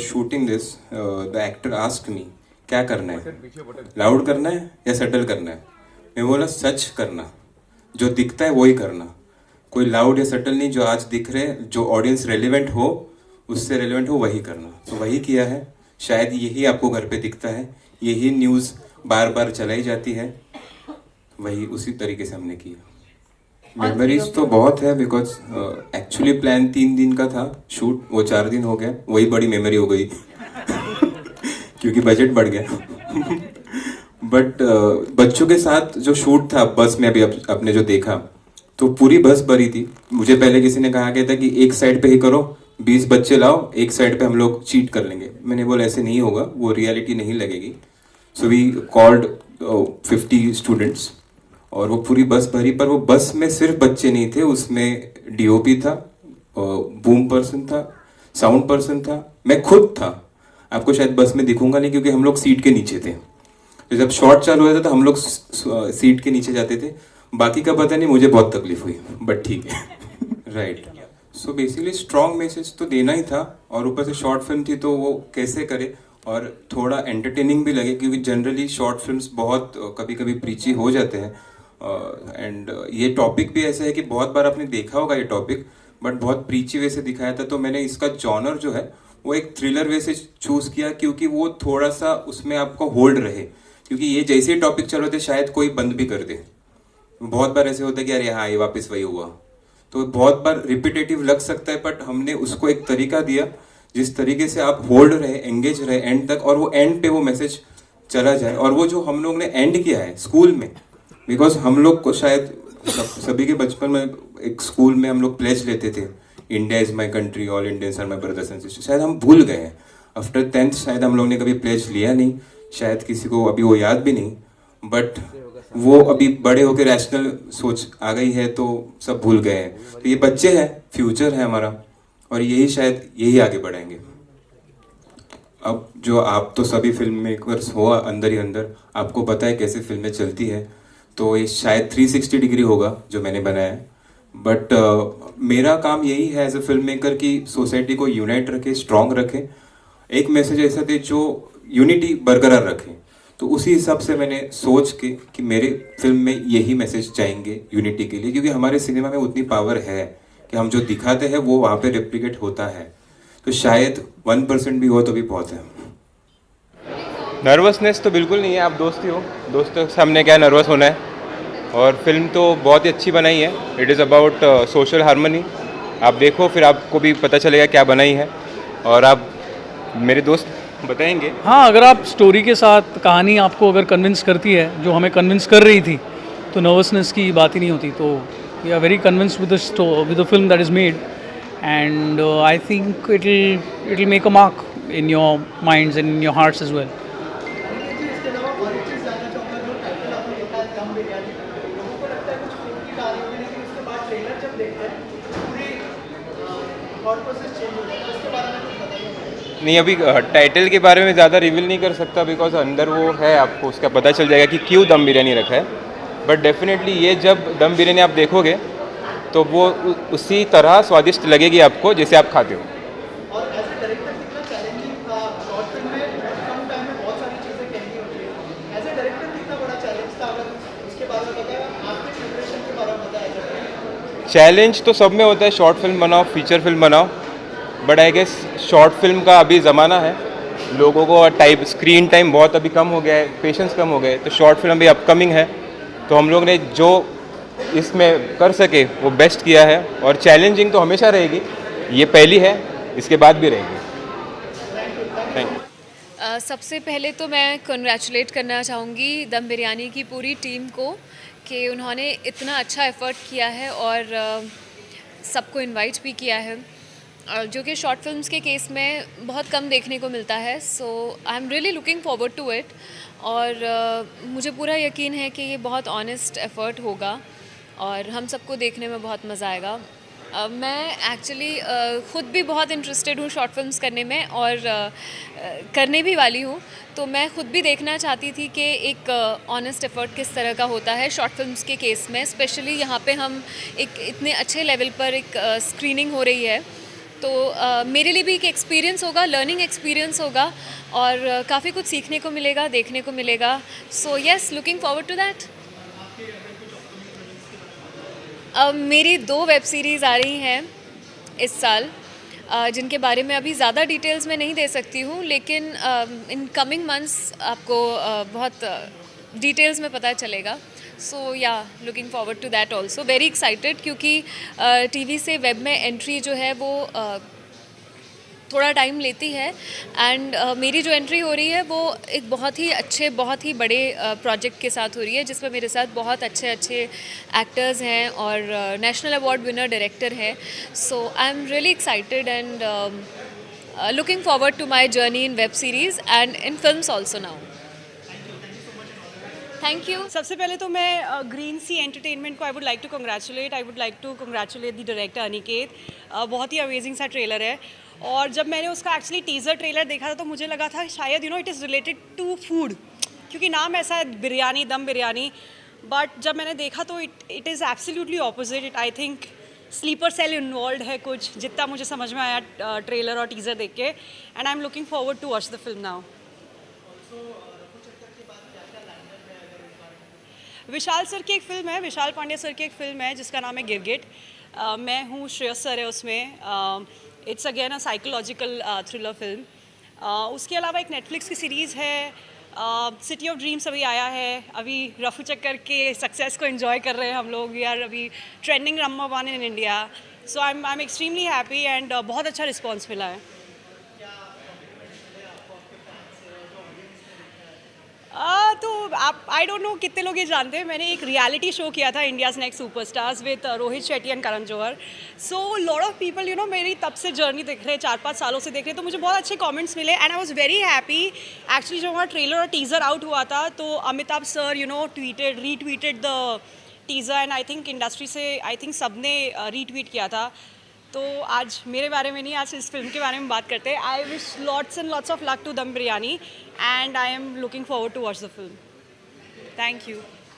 shooting this, the actor asked me, क्या करना है, लाउड करना है या सटल करना है. मैं बोला सच करना, जो दिखता है वही करना, कोई लाउड या सटल नहीं. जो आज दिख रहे हैं, जो ऑडियंस रेलिवेंट हो, उससे रेलिवेंट हो वही करना. तो वही किया है. शायद यही आपको घर पे दिखता है, यही न्यूज़ बार बार चलाई जाती है, वही उसी तरीके से हमने किया. मेमोरीज तो बहुत है, बिकॉज एक्चुअली प्लान 3 दिन का था शूट, वो 4 दिन हो गया. वही बड़ी मेमोरी हो गई क्योंकि बजट बढ़ गया. बट बच्चों के साथ जो शूट था बस में, अभी आपने जो देखा, तो पूरी बस भरी थी. मुझे पहले किसी ने कहा गया था कि एक साइड पे ही करो, 20 बच्चे लाओ, एक साइड पे हम लोग चीट कर लेंगे. मैंने बोला ऐसे नहीं होगा, वो रियलिटी नहीं लगेगी. सो वी कॉल्ड 50 स्टूडेंट्स और वो पूरी बस भरी. पर वो बस में सिर्फ बच्चे नहीं थे, उसमें डीओपी था, बूम पर्सन था, साउंड पर्सन था, मैं खुद था. आपको शायद बस में दिखूंगा नहीं क्योंकि हम लोग सीट के नीचे थे. तो जब शॉट चालू होता था तो हम लोग सीट के नीचे जाते थे. बाकी का पता नहीं, मुझे बहुत तकलीफ हुई, बट ठीक है. Right. So basically strong message तो देना ही था, और ऊपर से शॉर्ट फिल्म थी तो वो कैसे करे और थोड़ा एंटरटेनिंग भी लगे, क्योंकि जनरली शॉर्ट फिल्म्स बहुत कभी कभी प्रीची हो जाते हैं. एंड ये टॉपिक भी ऐसा है कि बहुत बार आपने देखा होगा ये टॉपिक, बट बहुत प्रीची वे से दिखाया था. तो मैंने इसका जॉनर जो है वो एक थ्रिलर वे से चूज किया, क्योंकि वो थोड़ा सा उसमें आपको होल्ड रहे. क्योंकि ये जैसे ही टॉपिक चल रहे थे शायद कोई बंद भी कर दे. बहुत बार ऐसे होता है कि अरे हाँ ये वापस वही हुआ, तो बहुत बार रिपीटेटिव लग सकता है. बट हमने उसको एक तरीका दिया जिस तरीके से आप होल्ड रहे, एंगेज रहे एंड तक, और वो एंड पे वो मैसेज चला जाए. और वो जो हम लोग ने एंड किया है स्कूल में, बिकॉज हम लोग को शायद सभी के बचपन में एक स्कूल में हम लोग प्लेज लेते थे, India is my country, all Indians are my brothers and sisters. शायद हम भूल गए हैं. आफ्टर 10th शायद हम लोग ने कभी प्लेज लिया नहीं, शायद किसी को अभी वो याद भी नहीं. बट वो अभी बड़े होकर रैशनल सोच आ गई है तो सब भूल गए हैं. तो ये बच्चे हैं, फ्यूचर है हमारा, और यही शायद यही आगे बढ़ाएंगे. अब जो आप तो सभी फिल्म मेकर्स हो अंदर ही अंदर, आपको पता है कैसे फिल्में चलती है. तो ये शायद 360 डिग्री होगा जो मैंने बनाया है. बट मेरा काम यही है एज ए फिल्म मेकर कि सोसाइटी को यूनाइट रखे, स्ट्रांग रखे, एक मैसेज ऐसा दे जो यूनिटी बरकरार रखे. तो उसी हिसाब से मैंने सोच के कि मेरे फिल्म में यही मैसेज जाएंगे यूनिटी के लिए, क्योंकि हमारे सिनेमा में उतनी पावर है कि हम जो दिखाते हैं वो वहाँ पे रेप्लिकेट होता है. तो शायद 1% भी हो तो भी बहुत है. नर्वसनेस तो बिल्कुल नहीं है, आप दोस्ती हो, दोस्तों के सामने क्या नर्वस होना है. और फिल्म तो बहुत ही अच्छी बनाई है. It is about social harmony. आप देखो फिर आपको भी पता चलेगा क्या बनाई है, और आप मेरे दोस्त बताएंगे. हाँ, अगर आप स्टोरी के साथ कहानी आपको अगर कन्विंस करती है, जो हमें कन्विंस कर रही थी, तो नर्वसनेस की बात ही नहीं होती. तो we are very convinced with the film that is made, and I think it will make a mark in your minds and in your hearts as well. नहीं, अभी टाइटल के बारे में ज़्यादा रिवील नहीं कर सकता, बिकॉज अंदर वो है, आपको उसका पता चल जाएगा कि क्यों दम बिरयानी रखा है. बट डेफिनेटली ये जब दम बिरयानी आप देखोगे तो वो उसी तरह स्वादिष्ट लगेगी आपको जैसे आप खाते हो. और एज ए डायरेक्टर कितना चैलेंजिंग था. शॉर्ट फिल्म में कम टाइम में बहुत सारी चीज़ें कहनी होती है. एज ए डायरेक्टर कितना बड़ा चैलेंज था, अगर उसके बारे में बताया, आपके प्रिपरेशन के बारे में बताया. चैलेंज तो सब में होता है, शॉर्ट फिल्म बनाओ, फीचर फिल्म बनाओ. But I guess short film का अभी ज़माना है, लोगों को स्क्रीन टाइम बहुत अभी कम हो गया है, पेशेंस कम हो गए. तो शॉर्ट फिल्म अभी अपकमिंग है, तो हम लोग ने जो इसमें कर सके वो बेस्ट किया है. और चैलेंजिंग तो हमेशा रहेगी, ये पहली है, इसके बाद भी रहेगी. Thank you. सबसे पहले तो मैं कंग्रेचुलेट करना चाहूँगी दम बिरयानी की पूरी टीम को कि उन्होंने इतना अच्छा एफ़र्ट किया है और सबको इनवाइट भी किया है, जो कि शॉर्ट फिल्म्स के केस में बहुत कम देखने को मिलता है. So I am really looking forward to it, और मुझे पूरा यकीन है कि ये बहुत ऑनेस्ट एफ़र्ट होगा और हम सबको देखने में बहुत मज़ा आएगा. मैं एक्चुअली ख़ुद भी बहुत इंटरेस्टेड हूँ शॉर्ट फिल्म्स करने में, और करने भी वाली हूँ. तो मैं ख़ुद भी देखना चाहती थी कि एक ऑनेस्ट एफ़र्ट किस तरह का होता है शॉर्ट फिल्म्स के केस में, स्पेशली यहाँ पे हम एक इतने अच्छे लेवल पर एक स्क्रीनिंग हो रही है. तो मेरे लिए भी एक एक्सपीरियंस होगा, लर्निंग एक्सपीरियंस होगा और काफ़ी कुछ सीखने को मिलेगा, देखने को मिलेगा. So yes, looking forward to that. मेरी 2 वेब सीरीज़ आ रही हैं इस साल, जिनके बारे में अभी ज़्यादा डिटेल्स में नहीं दे सकती हूँ, लेकिन इन कमिंग मंथ्स आपको बहुत डिटेल्स में पता चलेगा. So ya, looking forward to that also. Very excited, क्योंकि टीवी से वेब में एंट्री जो है वो थोड़ा टाइम लेती है. एंड मेरी जो एंट्री हो रही है वो एक बहुत ही अच्छे, बहुत ही बड़े प्रोजेक्ट के साथ हो रही है, जिसमें मेरे साथ बहुत अच्छे अच्छे एक्टर्स हैं और नेशनल अवार्ड विनर डायरेक्टर है. So I am really excited and looking forward to my journey in web series and in films also now. Thank you. सबसे पहले तो मैं ग्रीन सी एंटरटेनमेंट को I would like to congratulate the director Aniket. बहुत ही amazing सा trailer है. और जब मैंने उसका एक्चुअली टीज़र ट्रेलर देखा था तो मुझे लगा था शायद it is related to food, क्योंकि नाम ऐसा है बिरयानी, दम बिरयानी. बट जब मैंने देखा तो it is absolutely opposite. I think sleeper cell involve है कुछ, जितना मुझे समझ में आया ट्रेलर और टीज़र देख के. And I am looking forward to watch the film now. Vishal sir की एक फ़िल्म है, विशाल पांडे सर की एक फ़िल्म है जिसका नाम है गिरगिट. मैं हूँ, श्रेयस सर है उसमें. It's again a psychological thriller film. उसके अलावा एक नेटफ्लिक्स की सीरीज़ है सिटी ऑफ ड्रीम्स, अभी आया है. अभी रफू चक्कर के सक्सेस को एंजॉय कर रहे हैं हम लोग. वी आर अभी trending number 1 in India. So I am extremely happy and बहुत अच्छा रिस्पॉन्स मिला है. तो आप आई डोंट नो कितने लोग ये जानते हैं, मैंने एक रियलिटी शो किया था, India's next superstars, with Rohit Shetty and Karan Johar. So lot of people मेरी तब से जर्नी देख रहे हैं, 4-5 सालों से देख रहे हैं, तो मुझे बहुत अच्छे कमेंट्स मिले and I was very happy. Actually जब हमारा ट्रेलर और टीज़र आउट हुआ था तो Amitabh sir retweeted the teaser and I think industry से सबने रीट्वीट किया था. तो आज मेरे बारे में नहीं, आज इस फिल्म के बारे में बात करते हैं. I wish lots and lots of luck to Dum Biryani and I am looking forward to watch the film. Thank you.